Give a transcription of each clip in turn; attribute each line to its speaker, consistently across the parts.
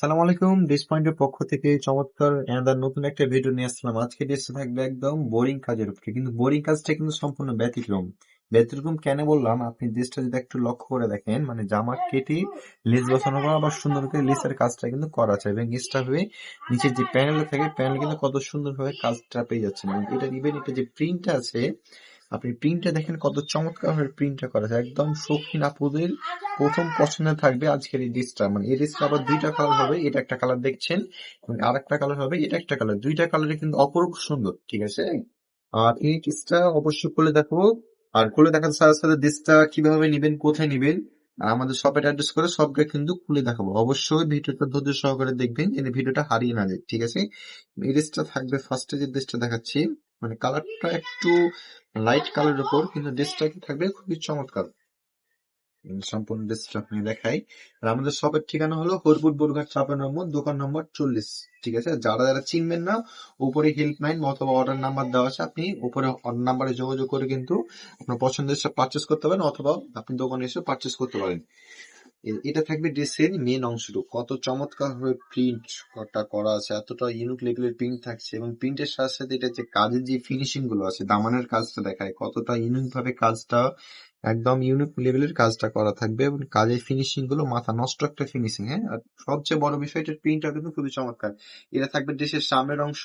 Speaker 1: সালাম আলাইকুম, ডিস পয়েন্টের পক্ষ থেকে চমৎকার নতুন একটা ভিডিও নিয়ে আসলাম। আজকে ডিসটা থাকবে একদম বোরিং কাজের উপরে, কিন্তু বোরিং কাজটা কিন্তু সম্পূর্ণ ব্যতিক্রম কেন বললাম, আপনি ডিসটা যদি একটু লক্ষ্য করে দেখেন, মানে জামা কেটে লেস বসানো করা, আবার সুন্দর করে লেসের কাজটা কিন্তু করা আছে, এবং এক্সট্রা ভাবে নিচের যে প্যানেল থাকে, প্যানেল কিন্তু কত সুন্দর ভাবে কাজটা পেয়ে যাচ্ছেন। এবং এটা ইভেন এটা যে প্রিন্টটা আছে, আপনি প্রিন্টটা দেখেন কত চমৎকার ভাবে প্রিন্টটা করা আছে, একদম শৌখিন আপুদের প্রথম পছন্দের থাকবে আজকের এই ডিসটা। মানে এই ডিসটা আবার দুইটা কালার হবে, এটা একটা কালার দেখছেন এবং আর একটা কালার হবে, এটা একটা কালার, দুইটা কালারে কিন্তু অপরূপ সুন্দর, ঠিক আছে। আর এই ডিসটা অবশ্যই খুলে দেখো, আর খুলে দেখার সাথে সাথে ডিসটা কিভাবে নিবেন, কোথায় নিবেন, আর আমাদের শপের অ্যাড্রেস করে সবটা কিন্তু খুলে দেখাবো। অবশ্যই ভিডিওটা ধৈর্য সহকারে দেখবেন, যেন ভিডিওটা হারিয়ে না যায়, ঠিক আছে। এই ডিসটা থাকবে ফার্স্টে যে ডিসটা দেখাচ্ছি, মানে কালারটা একটু লাইট কালারের উপর, কিন্তু ড্রেসটা থাকবে খুবই চমৎকার। সম্পূর্ণ ড্রেসটা আপনি দেখাই। আর আমাদের শপের ঠিকানা হলো হরপুর বরঘাট 56, দোকান নম্বর 40, ঠিক আছে। যারা যারা চিনবেন না, উপরে হেল্পলাইন অথবা অর্ডার নাম্বার দেওয়া আছে, আপনি উপরে অর্ডার নাম্বারে যোগাযোগ করে কিন্তু আপনার পছন্দের সব পারচেস করতে পারেন, অথবা আপনি দোকানে এসে পারচেস করতে পারেন। এটা থাকবে ড্রেসের মেন অংশটুকু, কত চমৎকার ভাবে প্রিন্ট করা আছে, এতটা ইউনিক লেভেলের প্রিন্ট থাকছে, এবং প্রিন্টের সাথে সাথে এটা যে কাজের যে ফিনিশিং গুলো আছে, দামানের কাজটা দেখায় কতটা ইউনিক ভাবে কাজটা, একদম ইউনিক লেভেলের কাজটা করা থাকবে, এবং কাজের ফিনিশিং গুলো মাথা নষ্ট একটা ফিনিশিং। হ্যাঁ, আর সবচেয়ে বড় বিষয়, এটার প্রিন্টটা কিন্তু খুবই চমৎকার। এটা থাকবে ড্রেসের সামনের অংশ,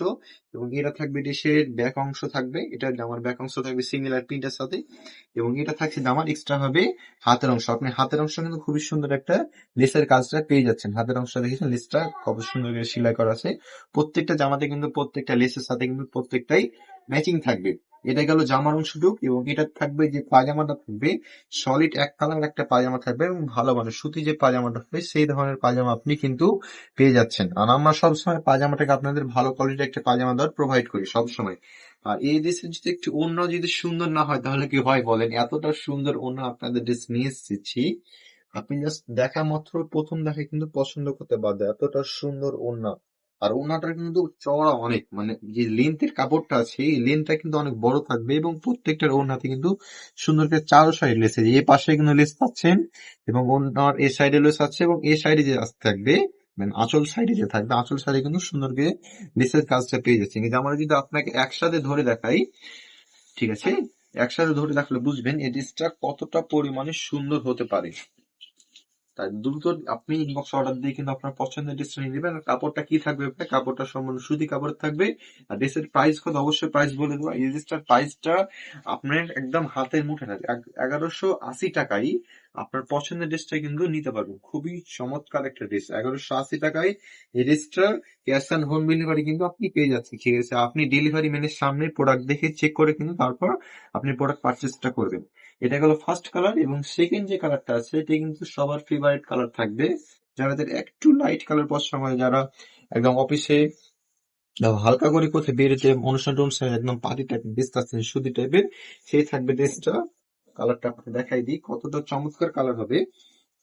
Speaker 1: এবং এটা থাকবে ড্রেসের ব্যাক অংশ থাকবে, এটা জামার ব্যাক অংশ থাকবে সিমিলার প্রিন্টের সাথে, এবং এটা থাকছে জামার এক্সট্রা ভাবে হাতের অংশ। আপনি হাতের অংশ কিন্তু খুবই সুন্দর একটা লেসের কাজটা পেয়ে যাচ্ছেন। হাতের অংশ দেখেছেন, লেসটা কত সুন্দর করে সেলাই করা আছে, প্রত্যেকটা জামাতে কিন্তু প্রত্যেকটা লেসের সাথে কিন্তু প্রত্যেকটাই ম্যাচিং থাকবে। এটা গেল জামার অংশটুক, এবং এটা থাকবে যে পাজামাটা থাকবে, সলিড এক কালার একটা পাজামা থাকবে, এবং ভালো মানে সুতি যে পাজামাটা হবে সেই ধরনের পাজামা আপনি কিন্তু পেয়ে যাচ্ছেন। আর আমরা সবসময় পাজামাটাকে আপনাদের ভালো কোয়ালিটির একটা পাজামা দেওয়ার প্রোভাইড করি সবসময়। আর এই দেশের যদি একটু ওড়না যদি সুন্দর না হয় তাহলে কি হয় বলেন, এতটা সুন্দর ওড়না আপনাদের দেশ নিয়ে এসেছি, আপনি জাস্ট দেখা মাত্র প্রথম দেখায় কিন্তু পছন্দ করতে বাধ্য, এতটা সুন্দর ওড়না। আর ওড়নাটা কিন্তু চওড়া অনেক, মানে যে লেন্থের কাপড়টা আছে এই লেন্থটা কিন্তু অনেক বড় থাকবে, এবং প্রত্যেকটার ওড়নাতে কিন্তু সুন্দর করে চারো সাইড লেস, এই পাশে কিন্তু লেস পাচ্ছেন, এবং ওড়নার এই সাইডে লেস আছে, এবং এই সাইডে যে আসতে থাকবে, মানে আঁচল সাইডে যে থাকবে, আঁচল সাইডে কিন্তু সুন্দর করে লেসের কাজটা পেয়ে যাচ্ছে। কিন্তু আমরা যদি আপনাকে একসাথে ধরে দেখাই, ঠিক আছে, একসাথে ধরে দেখলে বুঝবেন এই ড্রেসটা কতটা পরিমাণে সুন্দর হতে পারে। তাই দ্রুত আপনি ইনবক্স অর্ডার দিয়ে কিন্তু আপনার পছন্দের ড্রেসটা নিয়ে নেবেন। আর কাপড়টা কি থাকবে ভাই, কাপড়টা সম্পূর্ণ সুতি কাপড় থাকবে। আর ড্রেসের প্রাইস কত, অবশ্যই প্রাইস বলে দেবো। এই ড্রেসটার প্রাইসটা আপনার একদম হাতের মুঠে থাকবে, 1180 টাকায় আপনার পছন্দের ড্রেসটা কিন্তু নিতে পারবেন। খুবই চমৎকার একটা ড্রেস, 1180 টাকায় এই ড্রেসটা ক্যাশ অন হোম ডেলিভারি কিন্তু আপনি পেয়ে যাচ্ছেন, ঠিক আছে। আপনি ডেলিভারি ম্যানের সামনে প্রোডাক্ট দেখে চেক করে কিন্তু তারপর আপনি প্রোডাক্ট পারচেসটা করবেন। এটা গেল ফার্স্ট কালার, এবং সেকেন্ড যে কালারটা আছে এটা কিন্তু সবার ফেভারিট কালার থাকবে, যাদের একটু লাইট কালার পছন্দ হয়, যারা একদম অফিসে হালকা করে কোথায় বেরোতে অনুষ্ঠান টনুষ্ঠানে একদম পার্টি টাইপের ড্রেস আছে, সুতি টাইপের, সেই থাকবে ড্রেসটা। কালারটা আপনাকে দেখাই দিই কতটা চমৎকার কালার হবে।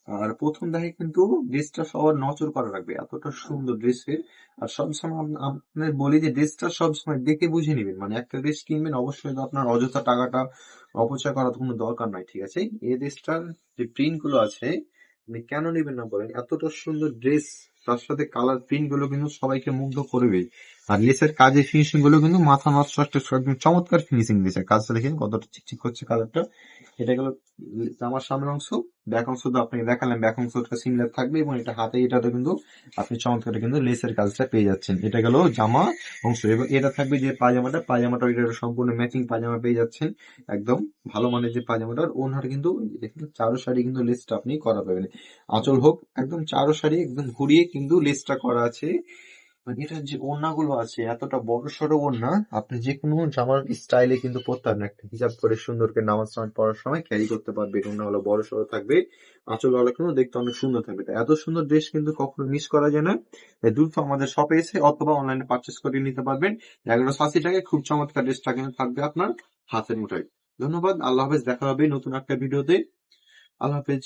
Speaker 1: আর প্রথম দেখে কিন্তু ড্রেসটা সবার নজর করা রাখবে, এতটা সুন্দর ড্রেসের। আর সবসময় আপনার বলি যে ড্রেসটা সবসময় দেখে বুঝে নেবেন, মানে একটা ড্রেস কিনবেন অবশ্যই তো আপনার অযথা টাকাটা অপচয় করার কোনো দরকার নাই, ঠিক আছে। এই ড্রেসটার যে প্রিন্ট গুলো আছে, আপনি কেন নেবেন না বলেন, এতটা সুন্দর ড্রেস, তার সাথে কালার প্রিন্ট গুলো কিন্তু সবাইকে মুগ্ধ করবে। আর লেসের কাজের ফিনিশিং গুলো কিন্তু মাথা নষ্ট একটা একদম চমৎকার ফিনিশিং দিয়েছে, কাজটা দেখেন কতটা চিকচিক করছে কালারটা। এটা গেল জামার সামনের অংশ। ব্যাক অংশ তো আপনাকে দেখালাম, ব্যাক অংশটা সিমিলার থাকবে, এবং এটা হাতে এটাতে কিন্তু আপনি চমৎকার কিন্তু লেসের কাজটা পেয়ে যাচ্ছেন। এটা গেল জামা অংশ, এবং এটা থাকবে যে পায়জামাটা এটা সম্পূর্ণ ম্যাচিং পায়জামা পেয়ে যাচ্ছেন, একদম ভালো মানের যে পায়জামাটার ওনার কিন্তু দেখুন চারো সাইডে কিন্তু লেসটা আপনি করা পাবেন, আঁচল হোক একদম চারো সাইডে একদম ঘুরিয়ে কিন্তু লেসটা করা আছে। মানে এটার যে ওড়নাগুলো আছে এতটা বড় সড়ো ওড়না, আপনি যে কোনো জামার স্টাইলে কিন্তু পরতে পারবেন, একটা হিসাব করে সুন্দর করে নামাজ টামাজ পড়ার সময় ক্যারি করতে পারবে। ওড়নাগুলো বড় সড়ো থাকবে, আঁচলওয়ালা কিন্তু দেখতে অনেক সুন্দর থাকবে। তাই এত সুন্দর ড্রেস কিন্তু কখনো মিস করা যায় না। তাই দ্রুত আমাদের শপে এসে অথবা অনলাইনে পারচেস করে নিতে পারবেন। 1180 টাকায় খুব চমৎকার ড্রেসটা কিন্তু থাকবে আপনার হাতের মুঠোয়। ধন্যবাদ, আল্লাহ হাফেজ, দেখা হবে নতুন একটা ভিডিওতে। আল্লাহ হাফেজ।